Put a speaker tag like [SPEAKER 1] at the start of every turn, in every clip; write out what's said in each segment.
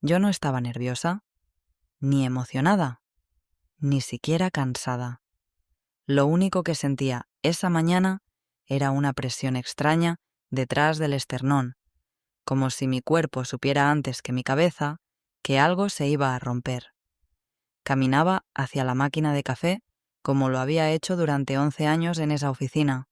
[SPEAKER 1] Yo no estaba nerviosa, ni emocionada, ni siquiera cansada. Lo único que sentía esa mañana era una presión extraña detrás del esternón, como si mi cuerpo supiera antes que mi cabeza que algo se iba a romper. Caminaba hacia la máquina de café como lo había hecho durante 11 años en esa oficina,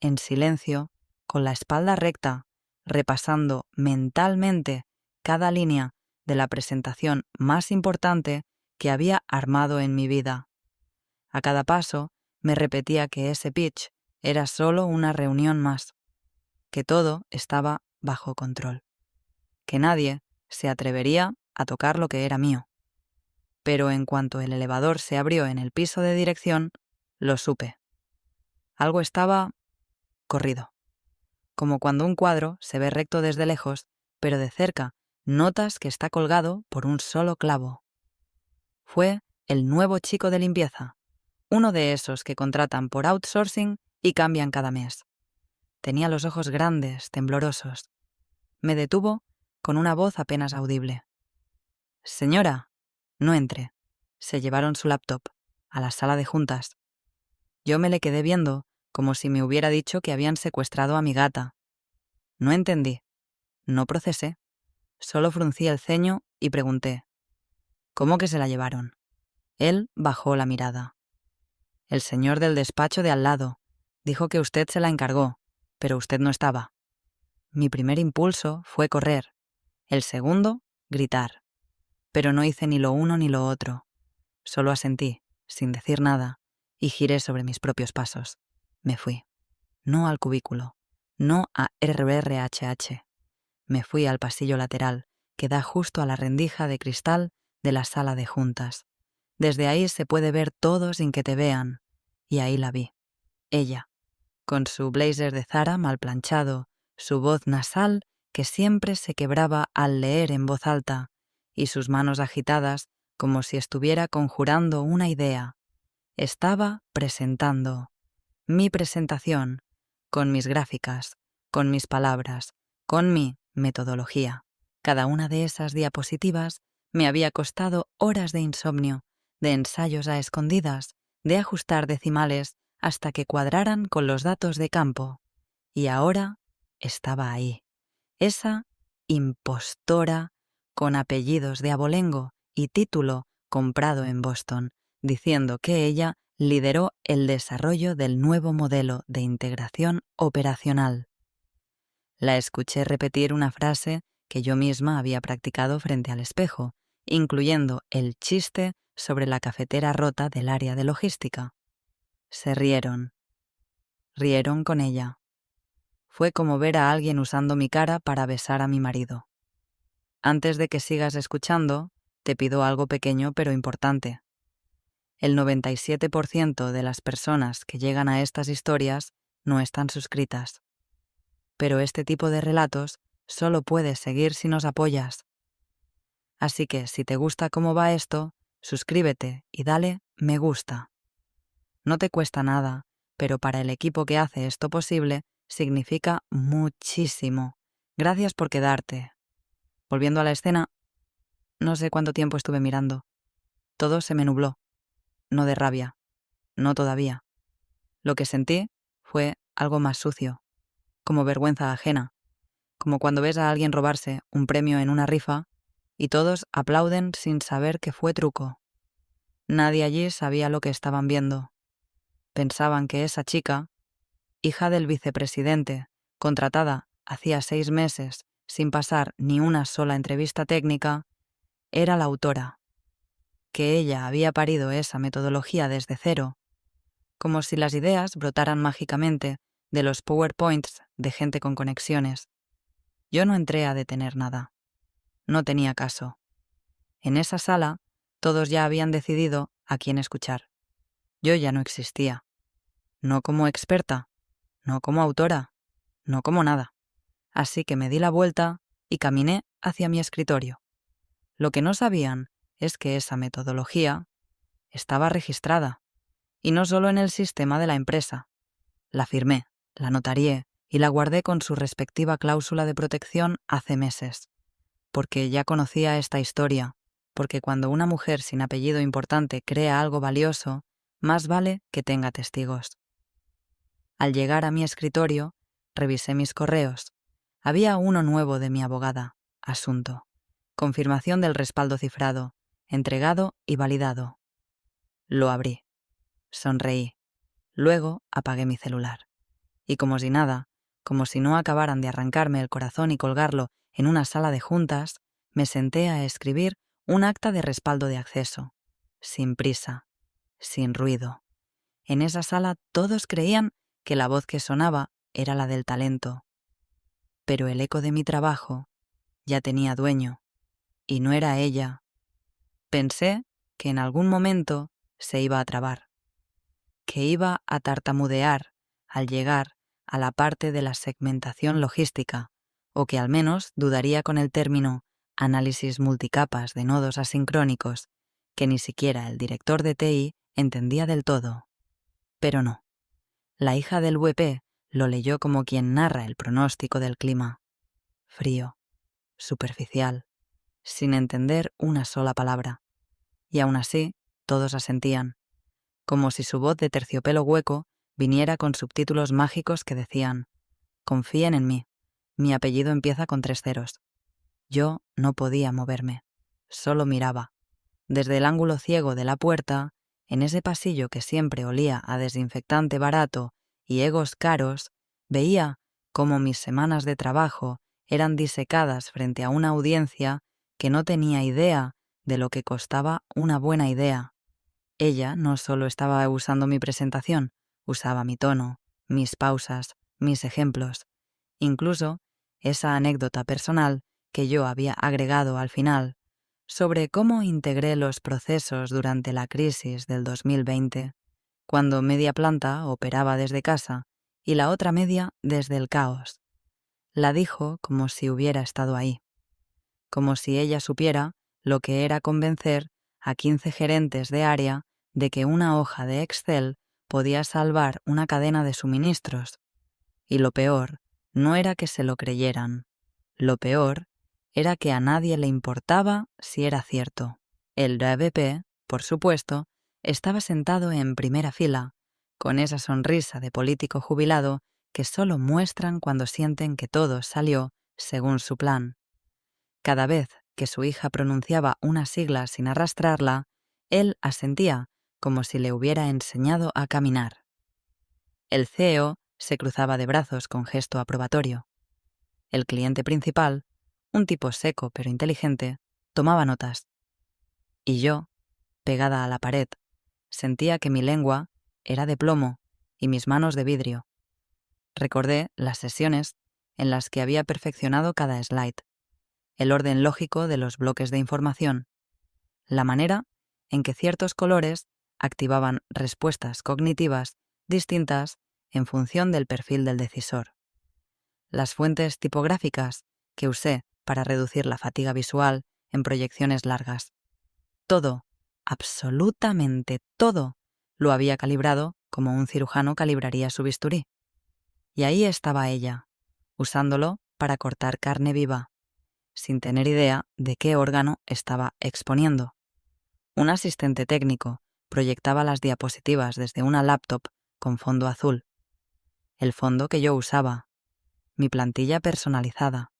[SPEAKER 1] en silencio, con la espalda recta, repasando mentalmente cada línea de la presentación más importante que había armado en mi vida. A cada paso me repetía que ese pitch era solo una reunión más, que todo estaba bajo control, que nadie se atrevería a tocar lo que era mío. Pero en cuanto el elevador se abrió en el piso de dirección, lo supe. Algo estaba corrido, como cuando un cuadro se ve recto desde lejos, pero de cerca notas que está colgado por un solo clavo. Fue el nuevo chico de limpieza, uno de esos que contratan por outsourcing y cambian cada mes. Tenía los ojos grandes, temblorosos. Me detuvo con una voz apenas audible. «Señora, no entre». Se llevaron su laptop a la sala de juntas. Yo me le quedé viendo como si me hubiera dicho que habían secuestrado a mi gata. No entendí, no procesé. Solo fruncí el ceño y pregunté: «¿Cómo que se la llevaron?». Él bajó la mirada. «El señor del despacho de al lado dijo que usted se la encargó, pero usted no estaba». Mi primer impulso fue correr, el segundo, gritar. Pero no hice ni lo uno ni lo otro. Solo asentí, sin decir nada, y giré sobre mis propios pasos. Me fui. No al cubículo, no a RRHH. Me fui al pasillo lateral, que da justo a la rendija de cristal de la sala de juntas. Desde ahí se puede ver todo sin que te vean. Y ahí la vi. Ella, con su blazer de Zara mal planchado, su voz nasal que siempre se quebraba al leer en voz alta, y sus manos agitadas como si estuviera conjurando una idea. Estaba presentando mi presentación, con mis gráficas, con mis palabras, con mi metodología. Cada una de esas diapositivas me había costado horas de insomnio, de ensayos a escondidas, de ajustar decimales hasta que cuadraran con los datos de campo. Y ahora estaba ahí, esa impostora con apellidos de abolengo y título comprado en Boston, diciendo que ella lideró el desarrollo del nuevo modelo de integración operacional. La escuché repetir una frase que yo misma había practicado frente al espejo, incluyendo el chiste sobre la cafetera rota del área de logística. Se rieron. Rieron con ella. Fue como ver a alguien usando mi cara para besar a mi marido. Antes de que sigas escuchando, te pido algo pequeño pero importante. El 97% de las personas que llegan a estas historias no están suscritas. Pero este tipo de relatos solo puedes seguir si nos apoyas. Así que si te gusta cómo va esto, suscríbete y dale me gusta. No te cuesta nada, pero para el equipo que hace esto posible significa muchísimo. Gracias por quedarte. Volviendo a la escena, no sé cuánto tiempo estuve mirando. Todo se me nubló. No de rabia, no todavía. Lo que sentí fue algo más sucio, como vergüenza ajena, como cuando ves a alguien robarse un premio en una rifa y todos aplauden sin saber que fue truco. Nadie allí sabía lo que estaban viendo. Pensaban que esa chica, hija del vicepresidente, contratada hacía 6 meses sin pasar ni una sola entrevista técnica, era la autora, que ella había parido esa metodología desde cero, como si las ideas brotaran mágicamente de los PowerPoints de gente con conexiones. Yo no entré a detener nada. No tenía caso. En esa sala, todos ya habían decidido a quién escuchar. Yo ya no existía. No como experta, no como autora, no como nada. Así que me di la vuelta y caminé hacia mi escritorio. Lo que no sabían es que esa metodología estaba registrada, y no solo en el sistema de la empresa. La firmé, la notarié y la guardé con su respectiva cláusula de protección hace meses. porque ya conocía esta historia, porque cuando una mujer sin apellido importante crea algo valioso, más vale que tenga testigos. Al llegar a mi escritorio, revisé mis correos. Había uno nuevo de mi abogada. Asunto. Confirmación del respaldo cifrado, entregado y validado. Lo abrí. Sonreí. Luego apagué mi celular. Y como si nada, como si no acabaran de arrancarme el corazón y colgarlo en una sala de juntas, me senté a escribir un acta de respaldo de acceso. Sin prisa. Sin ruido. En esa sala todos creían que la voz que sonaba era la del talento. Pero el eco de mi trabajo ya tenía dueño, y no era ella. Pensé que en algún momento se iba a trabar, que iba a tartamudear al llegar a la parte de la segmentación logística, o que al menos dudaría con el término análisis multicapas de nodos asincrónicos, que ni siquiera el director de TI entendía del todo. Pero no. La hija del VP lo leyó como quien narra el pronóstico del clima. Frío, superficial, sin entender una sola palabra. Y aún así, todos asentían, como si su voz de terciopelo hueco viniera con subtítulos mágicos que decían: «Confíen en mí, mi apellido empieza con 3 ceros». Yo no podía moverme, solo miraba. Desde el ángulo ciego de la puerta, en ese pasillo que siempre olía a desinfectante barato y egos caros, veía cómo mis semanas de trabajo eran disecadas frente a una audiencia que no tenía idea de lo que costaba una buena idea. Ella no solo estaba usando mi presentación, usaba mi tono, mis pausas, mis ejemplos, incluso esa anécdota personal que yo había agregado al final sobre cómo integré los procesos durante la crisis del 2020, cuando media planta operaba desde casa y la otra media desde el caos. La dijo como si hubiera estado ahí, como si ella supiera lo que era convencer a 15 gerentes de área de que una hoja de Excel podía salvar una cadena de suministros. Y lo peor no era que se lo creyeran. Lo peor era que a nadie le importaba si era cierto. El VP, por supuesto, estaba sentado en primera fila, con esa sonrisa de político jubilado que solo muestran cuando sienten que todo salió según su plan. Cada vez que su hija pronunciaba una sigla sin arrastrarla, él asentía como si le hubiera enseñado a caminar. El CEO se cruzaba de brazos con gesto aprobatorio. El cliente principal, un tipo seco pero inteligente, tomaba notas. Y yo, pegada a la pared, sentía que mi lengua era de plomo y mis manos de vidrio. Recordé las sesiones en las que había perfeccionado cada slide, el orden lógico de los bloques de información, la manera en que ciertos colores activaban respuestas cognitivas distintas en función del perfil del decisor. Las fuentes tipográficas que usé para reducir la fatiga visual en proyecciones largas. Todo, absolutamente todo, lo había calibrado como un cirujano calibraría su bisturí. Y ahí estaba ella, usándolo para cortar carne viva, sin tener idea de qué órgano estaba exponiendo. Un asistente técnico proyectaba las diapositivas desde una laptop con fondo azul. El fondo que yo usaba, mi plantilla personalizada.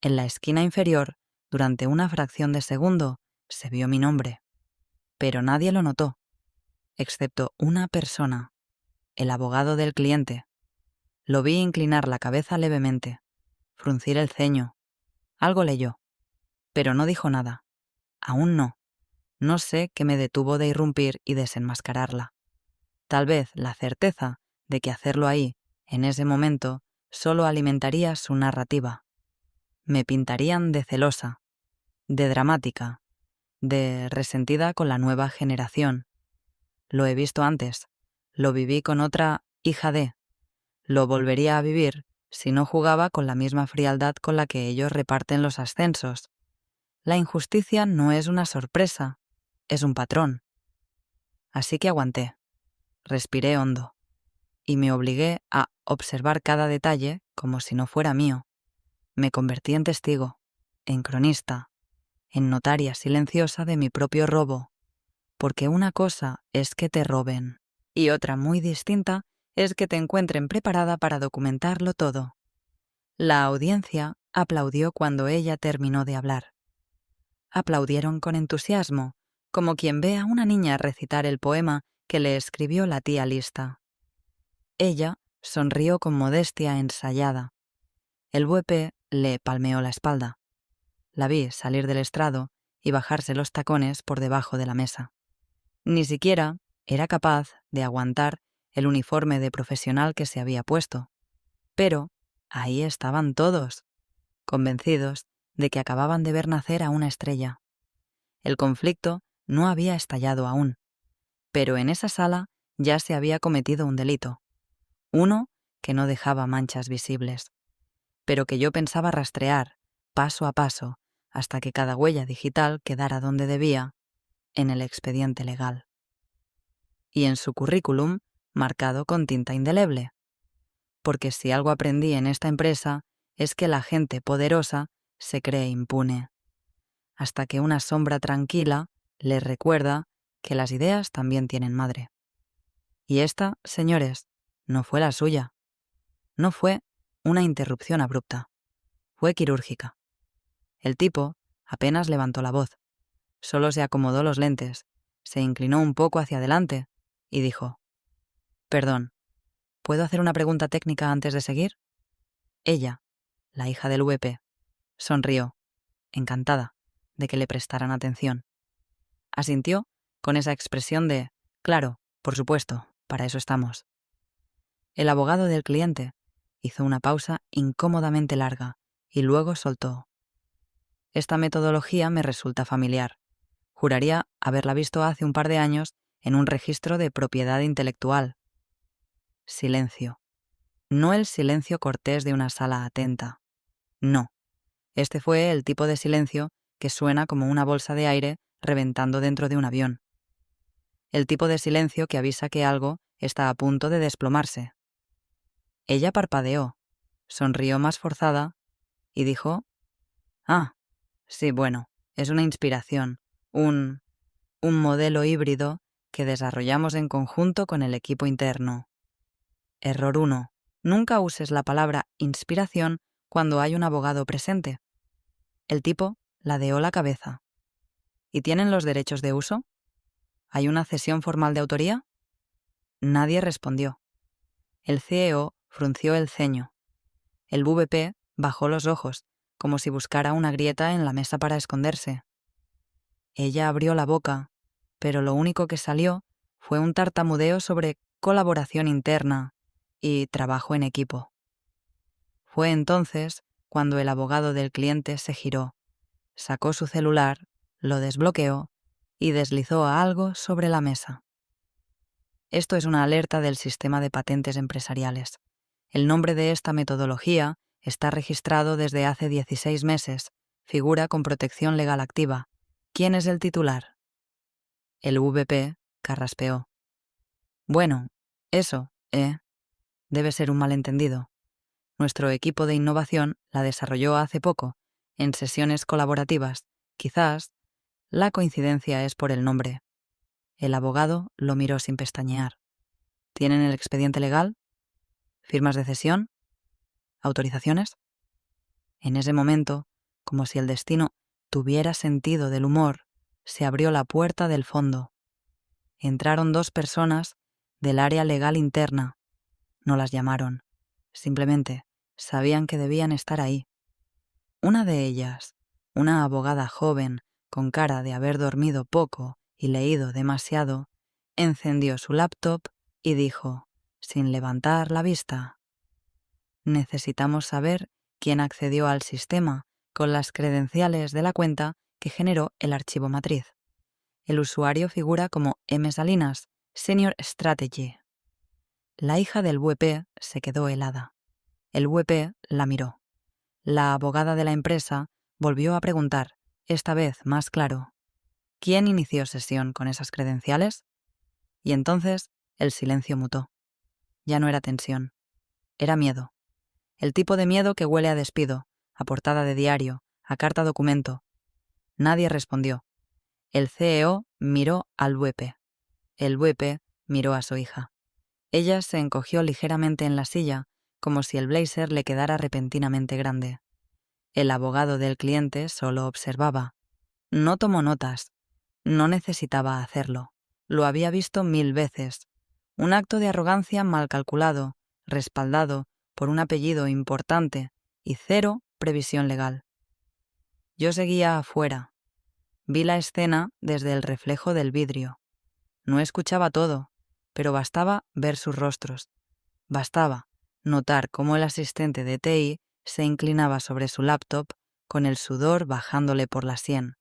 [SPEAKER 1] En la esquina inferior, durante una fracción de segundo, se vio mi nombre. Pero nadie lo notó, excepto una persona, el abogado del cliente. Lo vi inclinar la cabeza levemente, fruncir el ceño. Algo leyó, pero no dijo nada. Aún no. No sé qué me detuvo de irrumpir y desenmascararla. Tal vez la certeza de que hacerlo ahí, en ese momento, solo alimentaría su narrativa. Me pintarían de celosa, de dramática, de resentida con la nueva generación. Lo he visto antes, lo viví con otra hija de. Lo volvería a vivir si no jugaba con la misma frialdad con la que ellos reparten los ascensos. La injusticia no es una sorpresa, es un patrón. Así que aguanté, respiré hondo, y me obligué a observar cada detalle como si no fuera mío. Me convertí en testigo. en cronista, en notaria silenciosa de mi propio robo, porque una cosa es que te roben y otra muy distinta es que te encuentren preparada para documentarlo todo. La audiencia aplaudió cuando ella terminó de hablar. Aplaudieron con entusiasmo, como quien ve a una niña recitar el poema que le escribió la tía Lista. Ella sonrió con modestia ensayada. El buepe le palmeó la espalda. La vi salir del estrado y bajarse los tacones por debajo de la mesa. Ni siquiera era capaz de aguantar el uniforme de profesional que se había puesto. Pero ahí estaban todos, convencidos de que acababan de ver nacer a una estrella. El conflicto no había estallado aún, pero en esa sala ya se había cometido un delito. Uno que no dejaba manchas visibles, pero que yo pensaba rastrear, paso a paso, hasta que cada huella digital quedara donde debía, en el expediente legal. Y en su currículum, marcado con tinta indeleble. Porque si algo aprendí en esta empresa es que la gente poderosa se cree impune, hasta que una sombra tranquila les recuerda que las ideas también tienen madre. Y esta, señores, no fue la suya. No fue una interrupción abrupta. Fue quirúrgica. El tipo apenas levantó la voz. Solo se acomodó los lentes, se inclinó un poco hacia adelante y dijo: «Perdón, ¿puedo hacer una pregunta técnica antes de seguir?» Ella, la hija del VP, sonrió, encantada de que le prestaran atención. Asintió con esa expresión de «Claro, por supuesto, para eso estamos». El abogado del cliente hizo una pausa incómodamente larga y luego soltó: «Esta metodología me resulta familiar. Juraría haberla visto hace un par de años en un registro de propiedad intelectual». Silencio. No el silencio cortés de una sala atenta. No. Este fue el tipo de silencio que suena como una bolsa de aire reventando dentro de un avión. El tipo de silencio que avisa que algo está a punto de desplomarse. Ella parpadeó, sonrió más forzada y dijo: «Ah, sí, bueno, es una inspiración, un modelo híbrido que desarrollamos en conjunto con el equipo interno». Error 1. Nunca uses la palabra inspiración cuando hay un abogado presente. El tipo ladeó la cabeza. ¿Y tienen los derechos de uso? ¿Hay una cesión formal de autoría? Nadie respondió. El CEO frunció el ceño. El VP bajó los ojos, como si buscara una grieta en la mesa para esconderse. Ella abrió la boca, pero lo único que salió fue un tartamudeo sobre colaboración interna y trabajo en equipo. Fue entonces cuando el abogado del cliente se giró, sacó su celular, lo desbloqueó y deslizó algo sobre la mesa. Esto es una alerta del sistema de patentes empresariales. El nombre de esta metodología está registrado desde hace 16 meses, figura con protección legal activa. ¿Quién es el titular? El VP carraspeó. Bueno, eso, debe ser un malentendido. Nuestro equipo de innovación la desarrolló hace poco, en sesiones colaborativas. Quizás la coincidencia es por el nombre. El abogado lo miró sin pestañear. ¿Tienen el expediente legal? ¿Firmas de cesión? ¿Autorizaciones? En ese momento, como si el destino tuviera sentido del humor, se abrió la puerta del fondo. Entraron 2 personas del área legal interna. No las llamaron. Simplemente sabían que debían estar ahí. Una de ellas, una abogada joven con cara de haber dormido poco y leído demasiado, encendió su laptop y dijo, sin levantar la vista: «Necesitamos saber quién accedió al sistema con las credenciales de la cuenta que generó el archivo matriz. El usuario figura como M. Salinas, Senior Strategy». La hija del VP se quedó helada. El VP la miró. La abogada de la empresa volvió a preguntar, esta vez más claro: ¿quién inició sesión con esas credenciales? Y entonces el silencio mutó. Ya no era tensión. Era miedo. El tipo de miedo que huele a despido, a portada de diario, a carta documento. Nadie respondió. El CEO miró al buepe. El buepe miró a su hija. Ella se encogió ligeramente en la silla, como si el blazer le quedara repentinamente grande. El abogado del cliente solo observaba. No tomó notas. No necesitaba hacerlo. Lo había visto 1000 veces. Un acto de arrogancia mal calculado, respaldado por un apellido importante y cero previsión legal. Yo seguía afuera. Vi la escena desde el reflejo del vidrio. No escuchaba todo, pero bastaba ver sus rostros. Bastaba notar cómo el asistente de TI se inclinaba sobre su laptop con el sudor bajándole por la sien.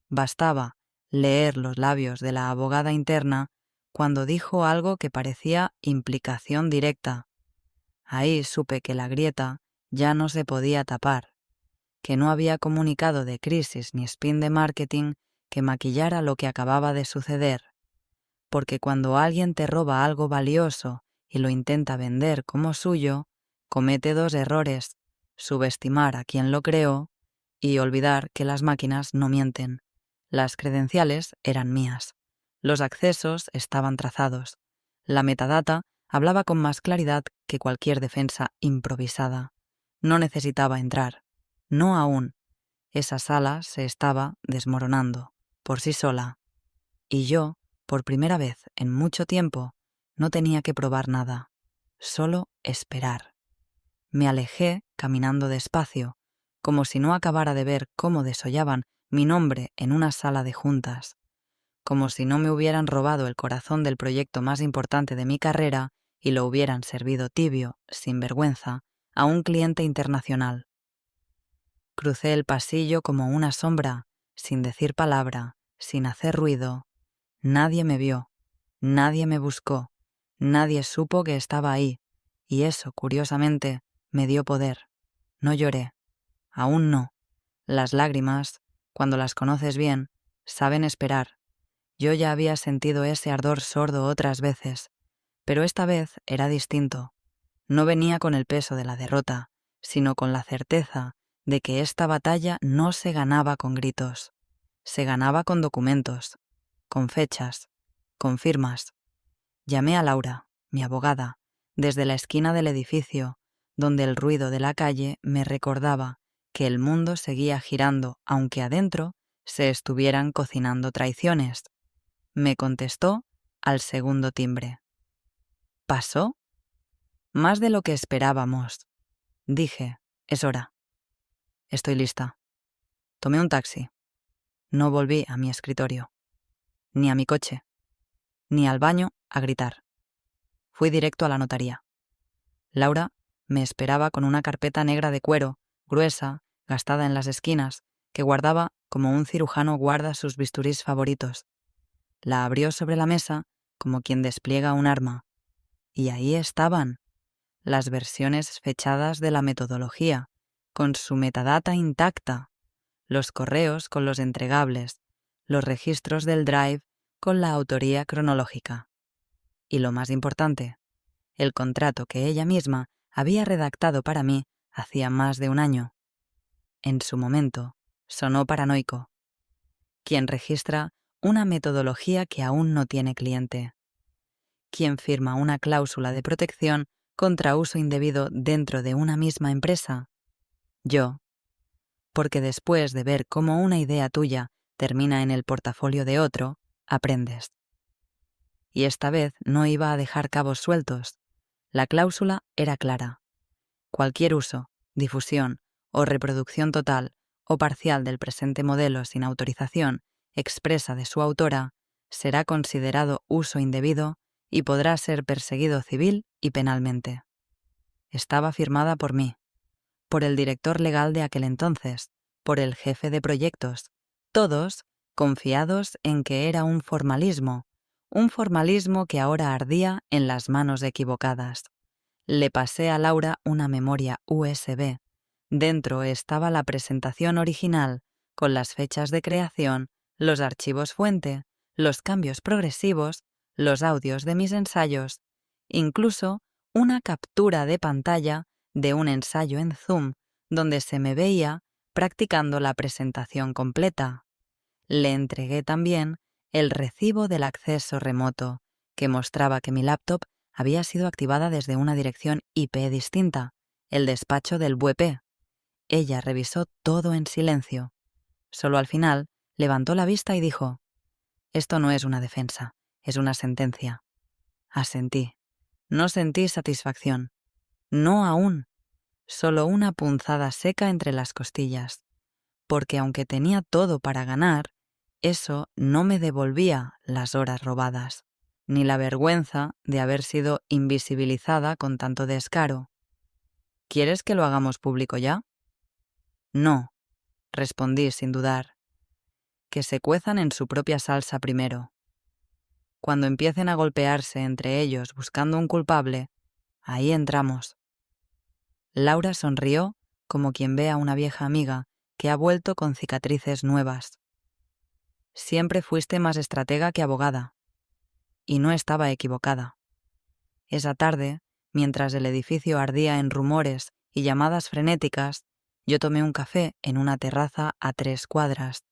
[SPEAKER 1] Bastaba leer los labios de la abogada interna cuando dijo algo que parecía implicación directa. Ahí supe que la grieta ya no se podía tapar, que no había comunicado de crisis ni spin de marketing que maquillara lo que acababa de suceder. Porque cuando alguien te roba algo valioso y lo intenta vender como suyo, comete 2 errores: subestimar a quien lo creó y olvidar que las máquinas no mienten. Las credenciales eran mías. Los accesos estaban trazados. La metadata hablaba con más claridad que cualquier defensa improvisada. No necesitaba entrar. No aún. Esa sala se estaba desmoronando, por sí sola. Y yo, por primera vez en mucho tiempo, no tenía que probar nada. Solo esperar. Me alejé caminando despacio, como si no acabara de ver cómo desollaban mi nombre en una sala de juntas, como si no me hubieran robado el corazón del proyecto más importante de mi carrera y lo hubieran servido tibio, sin vergüenza, a un cliente internacional. Crucé el pasillo como una sombra, sin decir palabra, sin hacer ruido. Nadie me vio, nadie me buscó, nadie supo que estaba ahí, y eso, curiosamente, me dio poder. No lloré. Aún no. Las lágrimas, cuando las conoces bien, saben esperar. Yo ya había sentido ese ardor sordo otras veces, pero esta vez era distinto. No venía con el peso de la derrota, sino con la certeza de que esta batalla no se ganaba con gritos. Se ganaba con documentos, con fechas, con firmas. Llamé a Laura, mi abogada, desde la esquina del edificio, donde el ruido de la calle me recordaba que el mundo seguía girando, aunque adentro se estuvieran cocinando traiciones. Me contestó al segundo timbre. ¿Pasó? Más de lo que esperábamos. Dije, es hora. Estoy lista. Tomé un taxi. No volví a mi escritorio, ni a mi coche, ni al baño a gritar. Fui directo a la notaría. Laura me esperaba con una carpeta negra de cuero, gruesa, gastada en las esquinas, que guardaba como un cirujano guarda sus bisturís favoritos. La abrió sobre la mesa como quien despliega un arma. Y ahí estaban las versiones fechadas de la metodología, con su metadata intacta, los correos con los entregables, los registros del Drive con la autoría cronológica. Y lo más importante, el contrato que ella misma había redactado para mí hacía más de un año. En su momento, sonó paranoico. Quien registra una metodología que aún no tiene cliente. Quien firma una cláusula de protección contra uso indebido dentro de una misma empresa. Yo. Porque después de ver cómo una idea tuya termina en el portafolio de otro, aprendes. Y esta vez no iba a dejar cabos sueltos. La cláusula era clara. Cualquier uso, difusión o reproducción total o parcial del presente modelo sin autorización expresa de su autora será considerado uso indebido y podrá ser perseguido civil y penalmente. Estaba firmada por mí, por el director legal de aquel entonces, por el jefe de proyectos, todos confiados en que era un formalismo que ahora ardía en las manos equivocadas. Le pasé a Laura una memoria USB. Dentro estaba la presentación original, con las fechas de creación, los archivos fuente, los cambios progresivos, los audios de mis ensayos, incluso una captura de pantalla de un ensayo en Zoom donde se me veía practicando la presentación completa. Le entregué también el recibo del acceso remoto, que mostraba que mi laptop había sido activada desde una dirección IP distinta, el despacho del WP. Ella revisó todo en silencio. Solo al final levantó la vista y dijo: «Esto no es una defensa, es una sentencia». Asentí. No sentí satisfacción. No aún. Solo una punzada seca entre las costillas. Porque aunque tenía todo para ganar, eso no me devolvía las horas robadas, ni la vergüenza de haber sido invisibilizada con tanto descaro. ¿Quieres que lo hagamos público ya? No, respondí sin dudar. Que se cuezan en su propia salsa primero. Cuando empiecen a golpearse entre ellos buscando un culpable, ahí entramos. Laura sonrió como quien ve a una vieja amiga que ha vuelto con cicatrices nuevas. Siempre fuiste más estratega que abogada. Y no estaba equivocada. Esa tarde, mientras el edificio ardía en rumores y llamadas frenéticas, yo tomé un café en una terraza a 3 cuadras.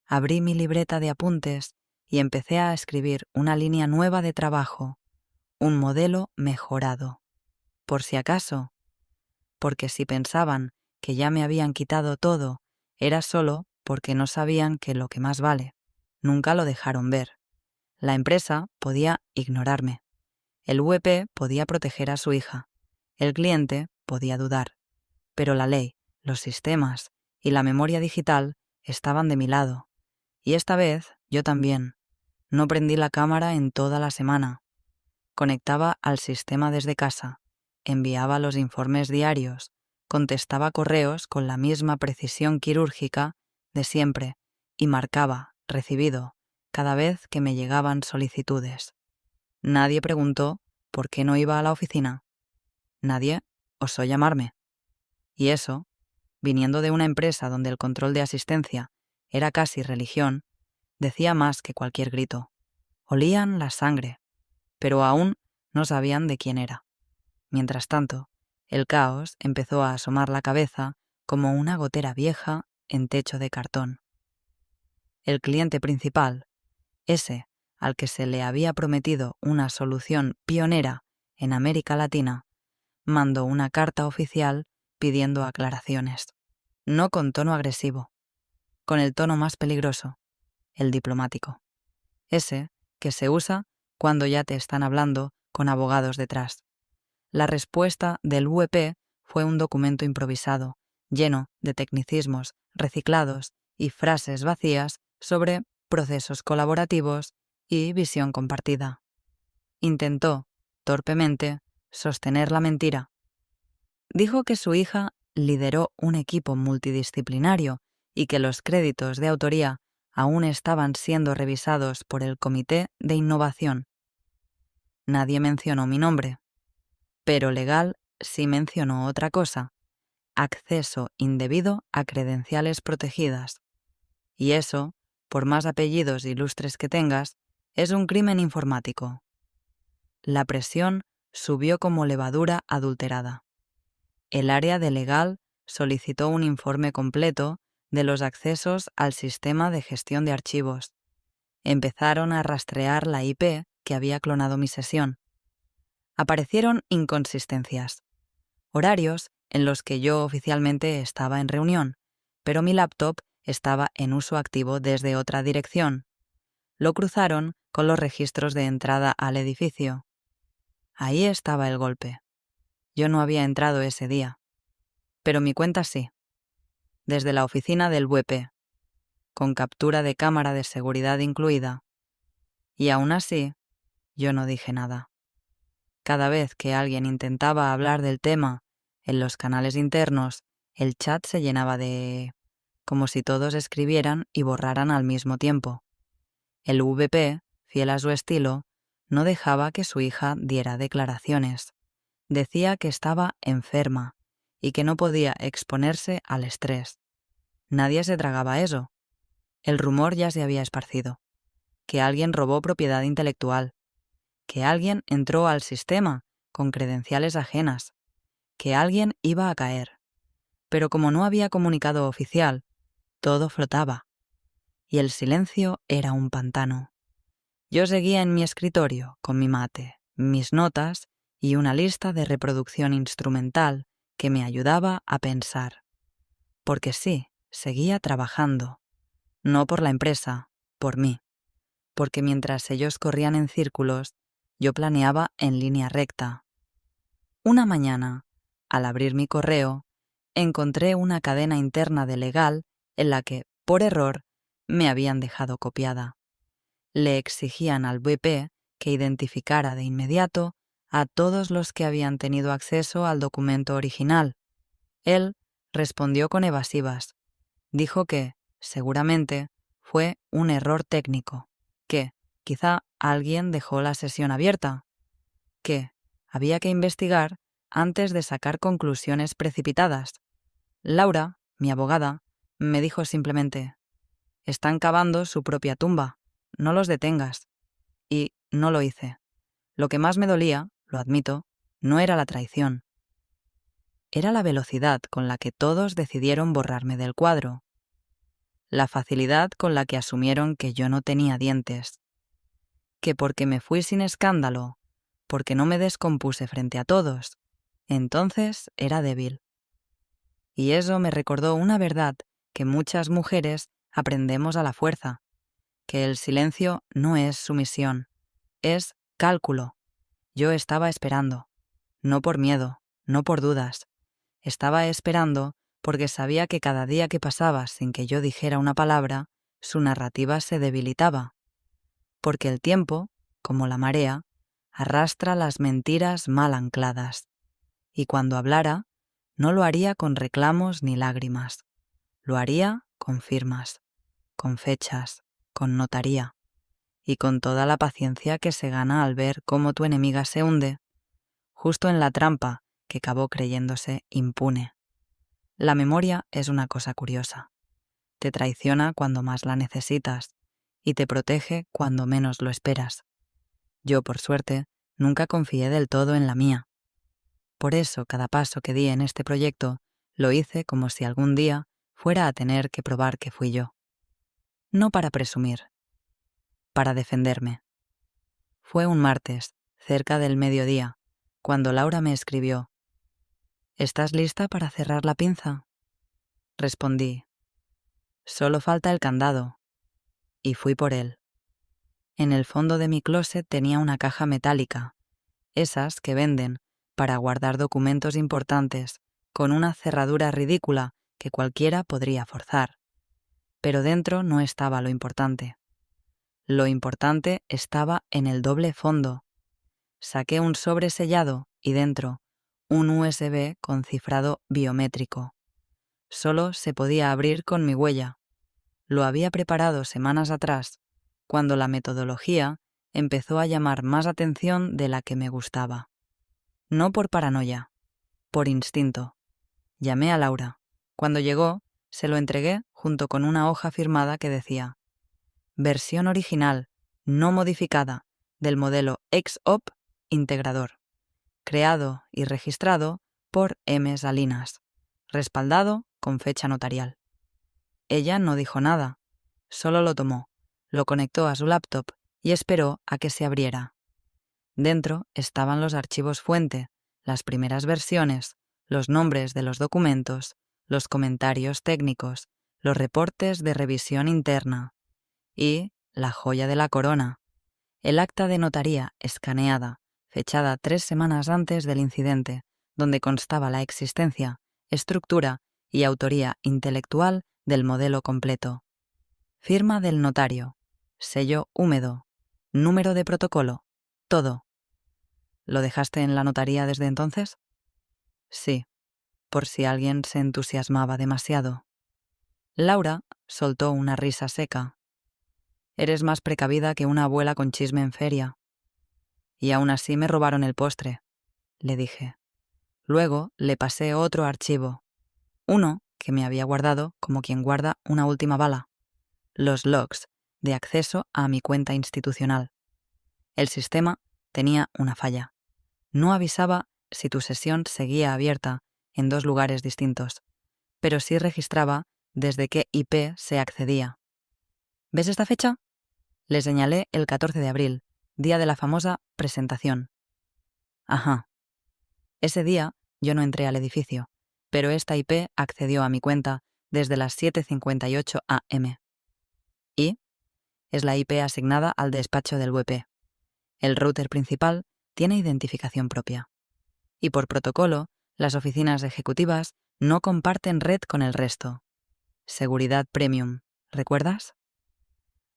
[SPEAKER 1] Abrí mi libreta de apuntes y empecé a escribir una línea nueva de trabajo, un modelo mejorado. Por si acaso, porque si pensaban que ya me habían quitado todo, era solo porque no sabían que lo que más vale. Nunca lo dejaron ver. La empresa podía ignorarme. El VP podía proteger a su hija. El cliente podía dudar. Pero la ley, los sistemas y la memoria digital estaban de mi lado. Y esta vez yo también. No prendí la cámara en toda la semana. Conectaba al sistema desde casa, enviaba los informes diarios, contestaba correos con la misma precisión quirúrgica de siempre y marcaba recibido cada vez que me llegaban solicitudes. Nadie preguntó por qué no iba a la oficina. Nadie osó llamarme. Y eso, viniendo de una empresa donde el control de asistencia era casi religión, decía más que cualquier grito. Olían la sangre, pero aún no sabían de quién era. Mientras tanto, el caos empezó a asomar la cabeza como una gotera vieja en techo de cartón. El cliente principal, ese al que se le había prometido una solución pionera en América Latina, mandó una carta oficial pidiendo aclaraciones. No con tono agresivo, con el tono más peligroso, el diplomático. Ese que se usa cuando ya te están hablando con abogados detrás. La respuesta del UEP fue un documento improvisado, lleno de tecnicismos reciclados y frases vacías sobre procesos colaborativos y visión compartida. Intentó, torpemente, sostener la mentira. Dijo que su hija lideró un equipo multidisciplinario y que los créditos de autoría aún estaban siendo revisados por el Comité de Innovación. Nadie mencionó mi nombre, pero legal sí mencionó otra cosa: acceso indebido a credenciales protegidas. Y eso, por más apellidos ilustres que tengas, es un crimen informático. La presión subió como levadura adulterada. El área de legal solicitó un informe completo de los accesos al sistema de gestión de archivos. Empezaron a rastrear la IP que había clonado mi sesión. Aparecieron inconsistencias. Horarios en los que yo oficialmente estaba en reunión, pero mi laptop estaba en uso activo desde otra dirección. Lo cruzaron con los registros de entrada al edificio. Ahí estaba el golpe. Yo no había entrado ese día. Pero mi cuenta sí. Desde la oficina del WP, con captura de cámara de seguridad incluida. Y aún así, yo no dije nada. Cada vez que alguien intentaba hablar del tema en los canales internos, el chat se llenaba de... como si todos escribieran y borraran al mismo tiempo. El VP, fiel a su estilo, no dejaba que su hija diera declaraciones. Decía que estaba enferma y que no podía exponerse al estrés. Nadie se tragaba eso. El rumor ya se había esparcido. Que alguien robó propiedad intelectual. Que alguien entró al sistema con credenciales ajenas. Que alguien iba a caer. pero como no había comunicado oficial, todo flotaba. Y el silencio era un pantano. Yo seguía en mi escritorio con mi mate, mis notas y una lista de reproducción instrumental que me ayudaba a pensar. Porque sí, seguía trabajando. No por la empresa, por mí. Porque mientras ellos corrían en círculos, yo planeaba en línea recta. Una mañana, al abrir mi correo, encontré una cadena interna de legal en la que, por error, me habían dejado copiada. Le exigían al VP que identificara de inmediato a todos los que habían tenido acceso al documento original. Él respondió con evasivas. Dijo que, seguramente, fue un error técnico, que quizá alguien dejó la sesión abierta, que había que investigar antes de sacar conclusiones precipitadas. Laura, mi abogada, me dijo simplemente: «Están cavando su propia tumba, no los detengas». Y no lo hice. Lo que más me dolía, lo admito, no era la traición. Era la velocidad con la que todos decidieron borrarme del cuadro. La facilidad con la que asumieron que yo no tenía dientes. Que porque me fui sin escándalo, porque no me descompuse frente a todos, entonces era débil. Y eso me recordó una verdad que muchas mujeres aprendemos a la fuerza, que el silencio no es sumisión, es cálculo. Yo estaba esperando, no por miedo, no por dudas. Estaba esperando porque sabía que cada día que pasaba sin que yo dijera una palabra, su narrativa se debilitaba. Porque el tiempo, como la marea, arrastra las mentiras mal ancladas. Y cuando hablara, no lo haría con reclamos ni lágrimas. Lo haría con firmas, con fechas, con notaría, y con toda la paciencia que se gana al ver cómo tu enemiga se hunde, justo en la trampa que acabó creyéndose impune. La memoria es una cosa curiosa. Te traiciona cuando más la necesitas y te protege cuando menos lo esperas. Yo, por suerte, nunca confié del todo en la mía. Por eso, cada paso que di en este proyecto lo hice como si algún día fuera a tener que probar que fui yo. No para presumir, para defenderme. Fue un martes, cerca del mediodía, cuando Laura me escribió: «¿Estás lista para cerrar la pinza?». Respondí: «Solo falta el candado», y fui por él. En el fondo de mi closet tenía una caja metálica, esas que venden para guardar documentos importantes, con una cerradura ridícula que cualquiera podría forzar. Pero dentro no estaba lo importante. Lo importante estaba en el doble fondo. Saqué un sobre sellado y dentro un USB con cifrado biométrico. Solo se podía abrir con mi huella. Lo había preparado semanas atrás, cuando la metodología empezó a llamar más atención de la que me gustaba. No por paranoia, por instinto. Llamé a Laura. Cuando llegó, se lo entregué junto con una hoja firmada que decía: «Versión original, no modificada, del modelo XOP integrador, creado y registrado por M. Salinas, respaldado con fecha notarial». Ella no dijo nada, solo lo tomó, lo conectó a su laptop y esperó a que se abriera. Dentro estaban los archivos fuente, las primeras versiones, los nombres de los documentos, los comentarios técnicos, los reportes de revisión interna y, la joya de la corona, el acta de notaría escaneada, fechada 3 semanas antes del incidente, donde constaba la existencia, estructura y autoría intelectual del modelo completo. Firma del notario, sello húmedo, número de protocolo, todo. ¿Lo dejaste en la notaría desde entonces? Sí, por si alguien se entusiasmaba demasiado. Laura soltó una risa seca. Eres más precavida que una abuela con chisme en feria. Y aún así me robaron el postre, le dije. Luego le pasé otro archivo, uno que me había guardado como quien guarda una última bala, los logs de acceso a mi cuenta institucional. El sistema tenía una falla. No avisaba si tu sesión seguía abierta en 2 lugares distintos. pero sí registraba desde qué IP se accedía. ¿Ves esta fecha? Le señalé el 14 de abril, día de la famosa presentación. Ajá. Ese día yo no entré al edificio, pero esta IP accedió a mi cuenta desde las 7:58 am. ¿Y? Es la IP asignada al despacho del VP. El router principal tiene identificación propia. Y por protocolo, las oficinas ejecutivas no comparten red con el resto. Seguridad premium, ¿recuerdas?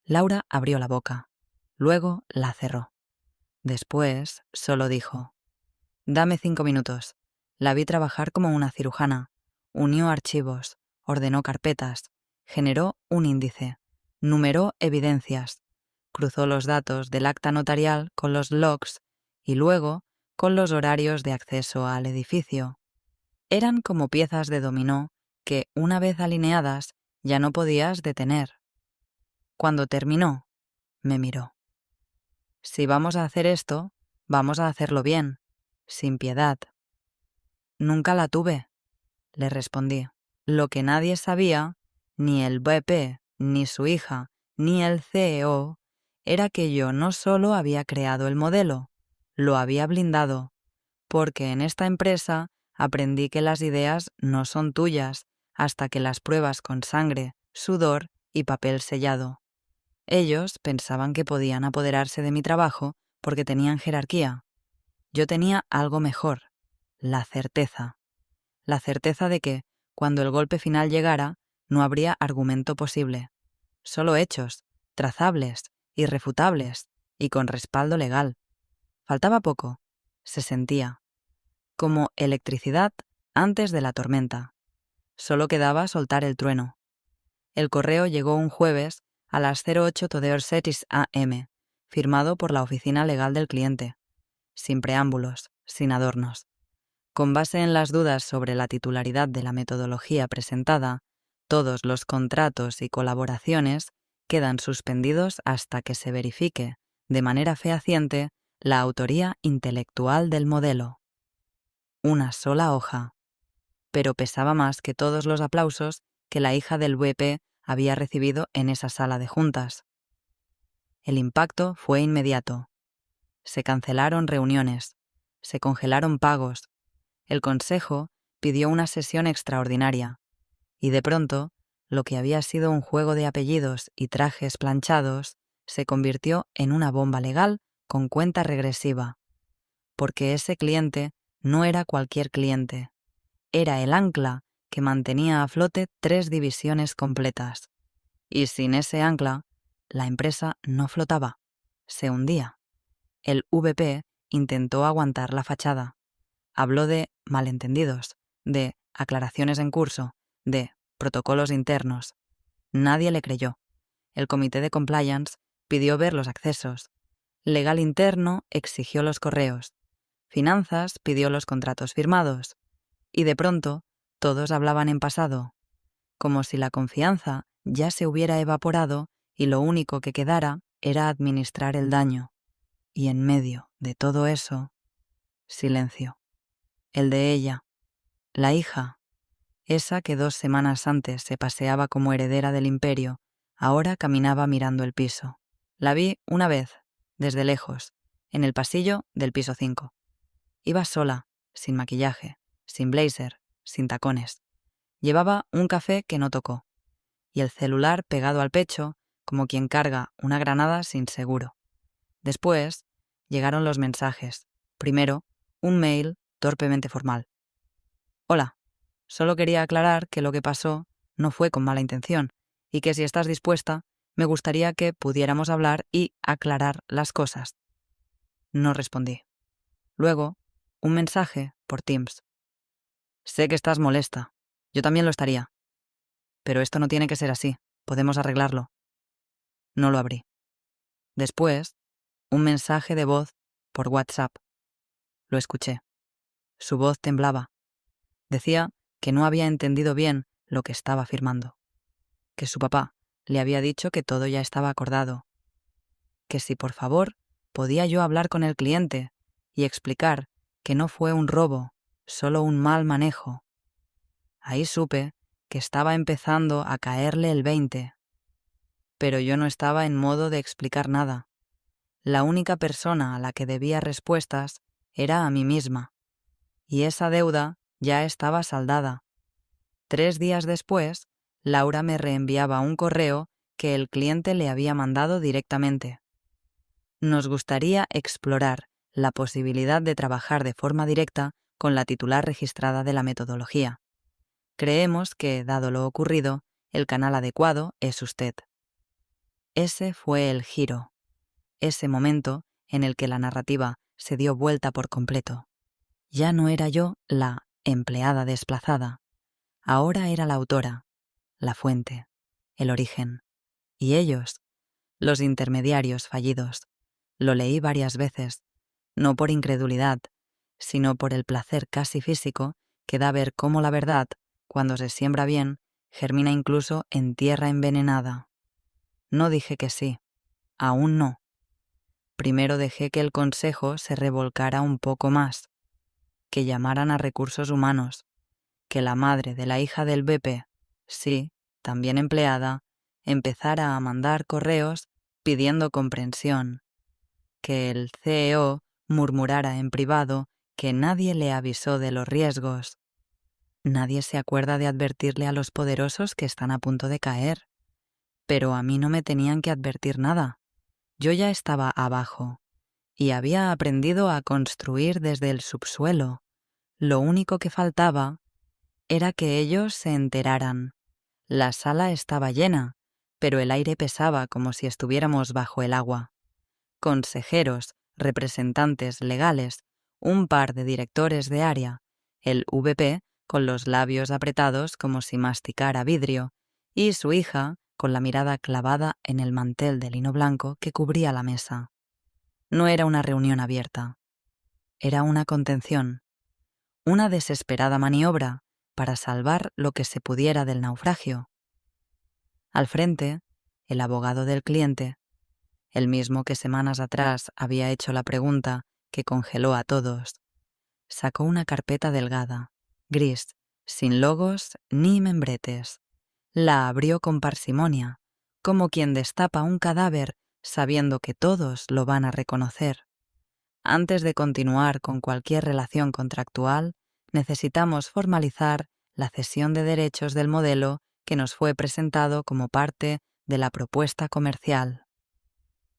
[SPEAKER 1] Laura abrió la boca. Luego la cerró. Después solo dijo: «Dame 5 minutos». La vi trabajar como una cirujana. Unió archivos, ordenó carpetas, generó un índice, numeró evidencias, cruzó los datos del acta notarial con los logs y luego con los horarios de acceso al edificio. Eran como piezas de dominó que, una vez alineadas, ya no podías detener. Cuando terminó, me miró. «Si vamos a hacer esto, vamos a hacerlo bien, sin piedad». «Nunca la tuve», le respondí. Lo que nadie sabía, ni el VP, ni su hija, ni el CEO, era que yo no solo había creado el modelo, lo había blindado, porque en esta empresa aprendí que las ideas no son tuyas hasta que las pruebas con sangre, sudor y papel sellado. Ellos pensaban que podían apoderarse de mi trabajo porque tenían jerarquía. Yo tenía algo mejor, la certeza de que, cuando el golpe final llegara, no habría argumento posible. Solo hechos, trazables, irrefutables y con respaldo legal. Faltaba poco. Se sentía. Como electricidad antes de la tormenta. Solo quedaba soltar el trueno. El correo llegó un jueves a las 08 Todeorsetis am, firmado por la oficina legal del cliente. Sin preámbulos, sin adornos. Con base en las dudas sobre la titularidad de la metodología presentada, todos los contratos y colaboraciones quedan suspendidos hasta que se verifique, de manera fehaciente, la autoría intelectual del modelo. Una sola hoja. Pero pesaba más que todos los aplausos que la hija del VP había recibido en esa sala de juntas. El impacto fue inmediato. Se cancelaron reuniones, se congelaron pagos. El Consejo pidió una sesión extraordinaria, y de pronto, lo que había sido un juego de apellidos y trajes planchados se convirtió en una bomba legal con cuenta regresiva, porque ese cliente no era cualquier cliente, era el ancla que mantenía a flote 3 divisiones completas. Y sin ese ancla, la empresa no flotaba, se hundía. El VP intentó aguantar la fachada. Habló de malentendidos, de aclaraciones en curso, de protocolos internos. Nadie le creyó. El comité de compliance pidió ver los accesos. Legal interno exigió los correos. Finanzas pidió los contratos firmados. Y de pronto, todos hablaban en pasado, como si la confianza ya se hubiera evaporado y lo único que quedara era administrar el daño. Y en medio de todo eso, silencio. El de ella, la hija, esa que 2 semanas antes se paseaba como heredera del imperio, ahora caminaba mirando el piso. La vi una vez, desde lejos, en el pasillo del piso 5. Iba sola, sin maquillaje, sin blazer, sin tacones. Llevaba un café que no tocó, y el celular pegado al pecho, como quien carga una granada sin seguro. Después llegaron los mensajes. Primero, un mail torpemente formal. «Hola, solo quería aclarar que lo que pasó no fue con mala intención y que si estás dispuesta, me gustaría que pudiéramos hablar y aclarar las cosas». No respondí. Luego, un mensaje por Teams. «Sé que estás molesta. Yo también lo estaría. Pero esto no tiene que ser así. Podemos arreglarlo». No lo abrí. Después, un mensaje de voz por WhatsApp. Lo escuché. Su voz temblaba. Decía que no había entendido bien lo que estaba firmando, que su papá le había dicho que todo ya estaba acordado, que si por favor podía yo hablar con el cliente y explicar que no fue un robo, solo un mal manejo. Ahí supe que estaba empezando a caerle el 20. Pero yo no estaba en modo de explicar nada. La única persona a la que debía respuestas era a mí misma. Y esa deuda ya estaba saldada. 3 días después, Laura me reenviaba un correo que el cliente le había mandado directamente. Nos gustaría explorar la posibilidad de trabajar de forma directa con la titular registrada de la metodología. Creemos que, dado lo ocurrido, el canal adecuado es usted. Ese fue el giro, ese momento en el que la narrativa se dio vuelta por completo. Ya no era yo la empleada desplazada, ahora era la autora, la fuente, el origen. Y ellos, los intermediarios fallidos. Lo leí varias veces, no por incredulidad, sino por el placer casi físico que da ver cómo la verdad, cuando se siembra bien, germina incluso en tierra envenenada. No dije que sí, aún no. Primero dejé que el consejo se revolcara un poco más, que llamaran a recursos humanos, que la madre de la hija del BP, sí, también empleada, empezara a mandar correos pidiendo comprensión, que el CEO murmurara en privado que nadie le avisó de los riesgos. Nadie se acuerda de advertirle a los poderosos que están a punto de caer. Pero a mí no me tenían que advertir nada. Yo ya estaba abajo y había aprendido a construir desde el subsuelo. Lo único que faltaba era que ellos se enteraran. La sala estaba llena, pero el aire pesaba como si estuviéramos bajo el agua. Consejeros, representantes legales, un par de directores de área, el VP con los labios apretados como si masticara vidrio, y su hija con la mirada clavada en el mantel de lino blanco que cubría la mesa. No era una reunión abierta. Era una contención, una desesperada maniobra para salvar lo que se pudiera del naufragio. Al frente, el abogado del cliente, el mismo que semanas atrás había hecho la pregunta que congeló a todos, sacó una carpeta delgada, gris, sin logos ni membretes. La abrió con parsimonia, como quien destapa un cadáver sabiendo que todos lo van a reconocer. Antes de continuar con cualquier relación contractual, necesitamos formalizar la cesión de derechos del modelo que nos fue presentado como parte de la propuesta comercial.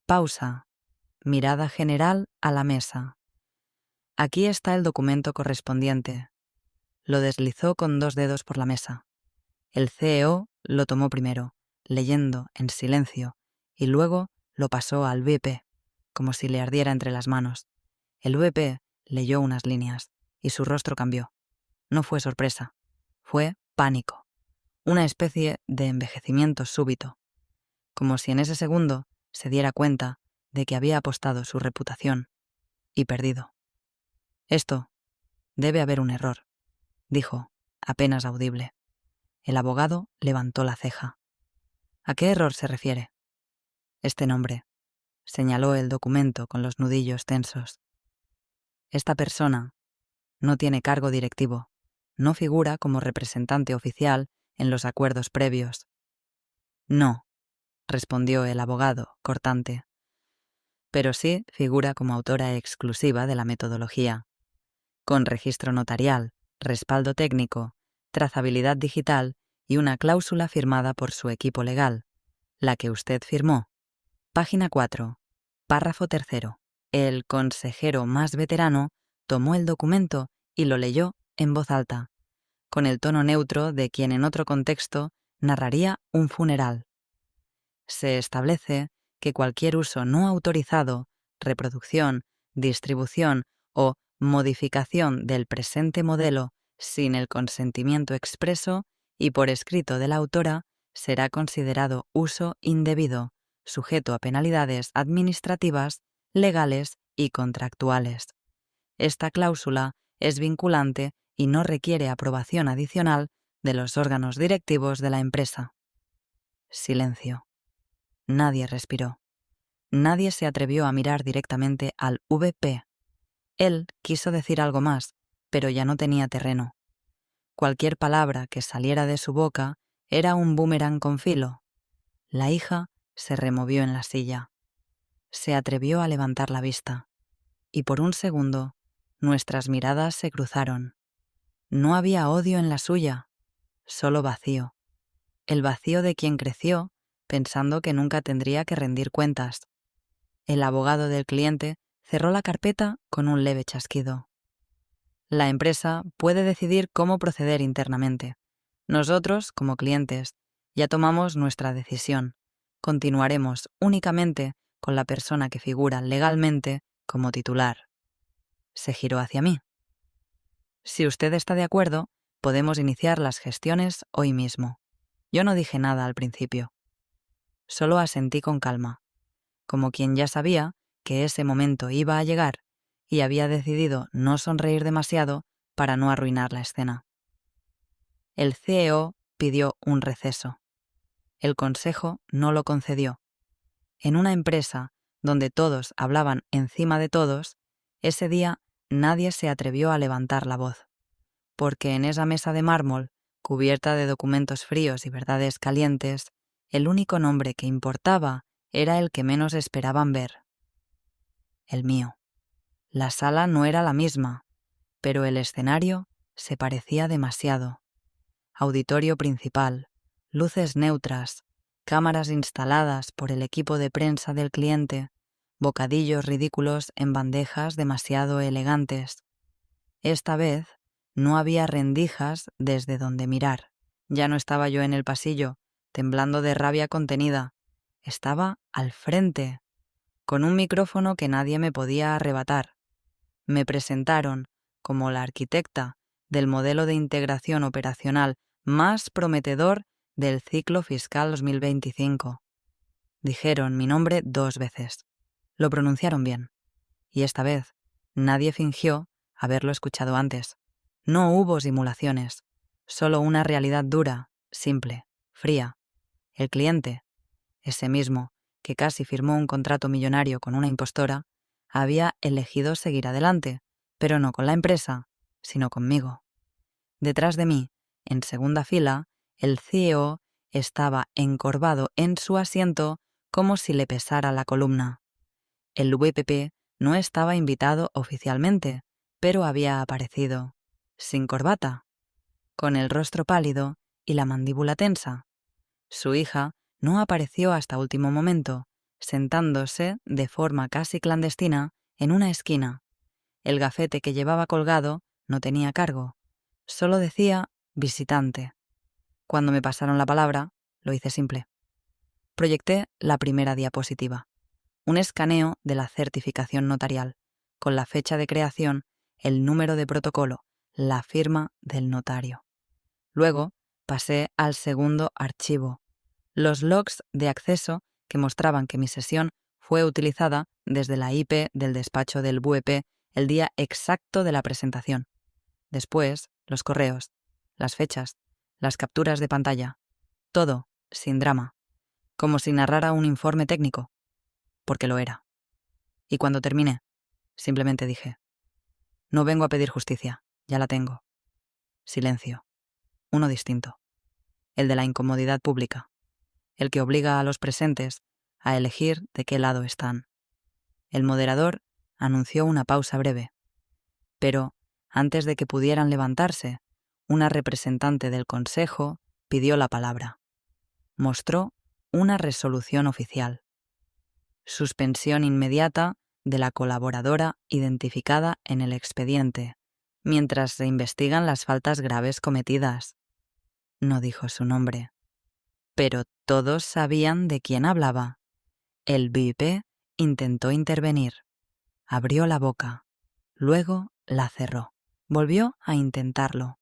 [SPEAKER 1] Pausa. Mirada general a la mesa. Aquí está el documento correspondiente. Lo deslizó con 2 dedos por la mesa. El CEO lo tomó primero, leyendo en silencio, y luego lo pasó al VP, como si le ardiera entre las manos. El VP leyó unas líneas, y su rostro cambió. No fue sorpresa, fue pánico, una especie de envejecimiento súbito, como si en ese segundo se diera cuenta de que había apostado su reputación y perdido. Esto debe haber un error, dijo, apenas audible. El abogado levantó la ceja. ¿A qué error se refiere? Este nombre, señaló el documento con los nudillos tensos. Esta persona no tiene cargo directivo, no figura como representante oficial en los acuerdos previos. No, respondió el abogado, cortante. Pero sí figura como autora exclusiva de la metodología, con registro notarial, respaldo técnico, trazabilidad digital y una cláusula firmada por su equipo legal, la que usted firmó. Página 4, párrafo 3. El consejero más veterano tomó el documento y lo leyó en voz alta, con el tono neutro de quien en otro contexto narraría un funeral. Se establece que cualquier uso no autorizado, reproducción, distribución o modificación del presente modelo sin el consentimiento expreso y por escrito de la autora será considerado uso indebido, sujeto a penalidades administrativas, legales y contractuales. Esta cláusula es vinculante y no requiere aprobación adicional de los órganos directivos de la empresa. Silencio. Nadie respiró. Nadie se atrevió a mirar directamente al VP. Él quiso decir algo más, pero ya no tenía terreno. Cualquier palabra que saliera de su boca era un boomerang con filo. La hija se removió en la silla. Se atrevió a levantar la vista. Y por un segundo, nuestras miradas se cruzaron. No había odio en la suya, solo vacío. El vacío de quien creció pensando que nunca tendría que rendir cuentas. El abogado del cliente cerró la carpeta con un leve chasquido. La empresa puede decidir cómo proceder internamente. Nosotros, como clientes, ya tomamos nuestra decisión. Continuaremos únicamente con la persona que figura legalmente como titular. Se giró hacia mí. Si usted está de acuerdo, podemos iniciar las gestiones hoy mismo. Yo no dije nada al principio. Solo asentí con calma, como quien ya sabía que ese momento iba a llegar y había decidido no sonreír demasiado para no arruinar la escena. El CEO pidió un receso. El consejo no lo concedió. En una empresa donde todos hablaban encima de todos, ese día nadie se atrevió a levantar la voz, porque en esa mesa de mármol, cubierta de documentos fríos y verdades calientes, el único nombre que importaba era el que menos esperaban ver. El mío. La sala no era la misma, pero el escenario se parecía demasiado. Auditorio principal, luces neutras, cámaras instaladas por el equipo de prensa del cliente, bocadillos ridículos en bandejas demasiado elegantes. Esta vez no había rendijas desde donde mirar. Ya no estaba yo en el pasillo, temblando de rabia contenida. Estaba al frente, con un micrófono que nadie me podía arrebatar. Me presentaron como la arquitecta del modelo de integración operacional más prometedor del ciclo fiscal 2025. Dijeron mi nombre 2 veces. Lo pronunciaron bien. Y esta vez nadie fingió haberlo escuchado antes. No hubo simulaciones, solo una realidad dura, simple, fría. El cliente, ese mismo que casi firmó un contrato millonario con una impostora, había elegido seguir adelante, pero no con la empresa, sino conmigo. Detrás de mí, en segunda fila, el CEO estaba encorvado en su asiento como si le pesara la columna. El VPP no estaba invitado oficialmente, pero había aparecido, sin corbata, con el rostro pálido y la mandíbula tensa. Su hija no apareció hasta último momento, sentándose de forma casi clandestina en una esquina. El gafete que llevaba colgado no tenía cargo, solo decía visitante. Cuando me pasaron la palabra, lo hice simple. Proyecté la primera diapositiva, un escaneo de la certificación notarial, con la fecha de creación, el número de protocolo, la firma del notario. Luego pasé al segundo archivo, los logs de acceso que mostraban que mi sesión fue utilizada desde la IP del despacho del VP el día exacto de la presentación. Después, los correos, las fechas, las capturas de pantalla, todo sin drama, como si narrara un informe técnico, porque lo era. Y cuando terminé, simplemente dije, no vengo a pedir justicia, ya la tengo. Silencio, uno distinto, el de la incomodidad pública, el que obliga a los presentes a elegir de qué lado están. El moderador anunció una pausa breve, pero antes de que pudieran levantarse, una representante del consejo pidió la palabra. Mostró una resolución oficial. Suspensión inmediata de la colaboradora identificada en el expediente, mientras se investigan las faltas graves cometidas. No dijo su nombre. Pero todos sabían de quién hablaba. El VIP intentó intervenir. Abrió la boca. Luego la cerró. Volvió a intentarlo.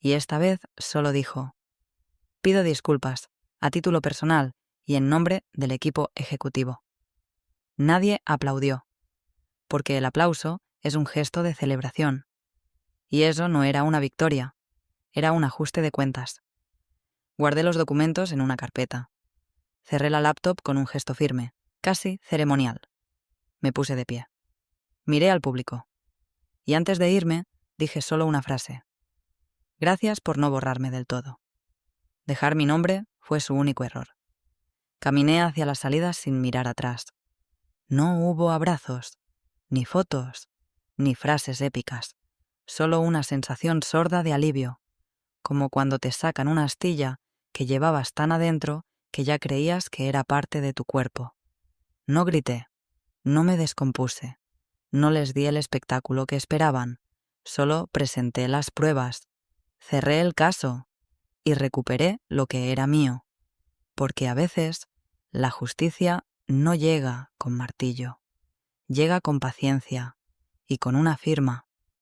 [SPEAKER 1] Y esta vez solo dijo: pido disculpas, a título personal y en nombre del equipo ejecutivo. Nadie aplaudió, porque el aplauso es un gesto de celebración. Y eso no era una victoria, era un ajuste de cuentas. Guardé los documentos en una carpeta. Cerré la laptop con un gesto firme, casi ceremonial. Me puse de pie. Miré al público. Y antes de irme, dije solo una frase. Gracias por no borrarme del todo. Dejar mi nombre fue su único error. Caminé hacia la salida sin mirar atrás. No hubo abrazos, ni fotos, ni frases épicas. Solo una sensación sorda de alivio, como cuando te sacan una astilla que llevabas tan adentro que ya creías que era parte de tu cuerpo. No grité, no me descompuse, no les di el espectáculo que esperaban, solo presenté las pruebas, cerré el caso y recuperé lo que era mío, porque a veces la justicia no llega con martillo, llega con paciencia y con una firma.